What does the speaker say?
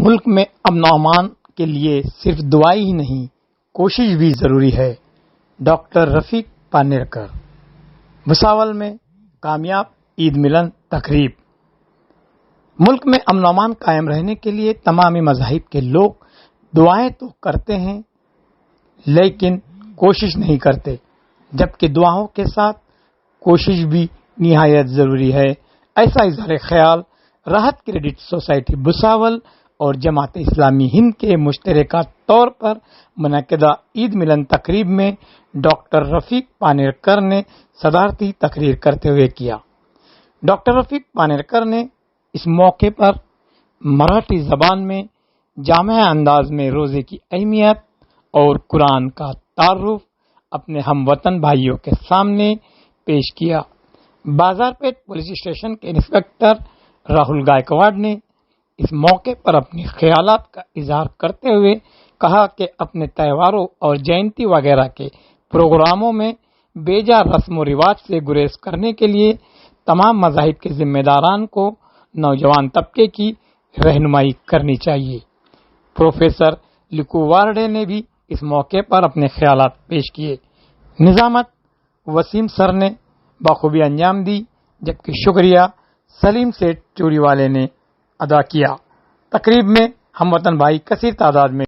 ملک میں امن و امان کے لیے صرف دعائی ہی نہیں، کوشش بھی ضروری ہے۔ ڈاکٹر رفیق پانیرکر۔ بھساول میں کامیاب عید ملن تقریب۔ ملک میں امن و امان قائم رہنے کے لیے تمام مذاہب کے لوگ دعائیں تو کرتے ہیں لیکن کوشش نہیں کرتے، جبکہ دعاؤں کے ساتھ کوشش بھی نہایت ضروری ہے۔ ایسا اظہار خیال راحت کریڈٹ سوسائٹی بھساول اور جماعت اسلامی ہند کے مشترکہ طور پر منعقدہ عید ملن تقریب میں ڈاکٹر رفیق پانیرکر نے صدارتی تقریر کرتے ہوئے کیا۔ ڈاکٹر رفیق پانیرکر نے اس موقع پر مراٹھی زبان میں جامع انداز میں روزے کی اہمیت اور قرآن کا تعارف اپنے ہم وطن بھائیوں کے سامنے پیش کیا۔ بازارپیٹ پولیس اسٹیشن کے انسپکٹر راہل گائیکواڑ نے اس موقع پر اپنے خیالات کا اظہار کرتے ہوئے کہا کہ اپنے تہواروں اور جینتی وغیرہ کے پروگراموں میں بے جا رسم و رواج سے گریز کرنے کے لیے تمام مذاہب کے ذمہ داران کو نوجوان طبقے کی رہنمائی کرنی چاہیے۔ پروفیسر لکو وارڈے نے بھی اس موقع پر اپنے خیالات پیش کیے۔ نظامت وسیم سر نے بخوبی انجام دی، جبکہ شکریہ سلیم سیٹھ چوڑی والے نے ادا کیا۔ تقریب میں ہم وطن بھائی کثیر تعداد میں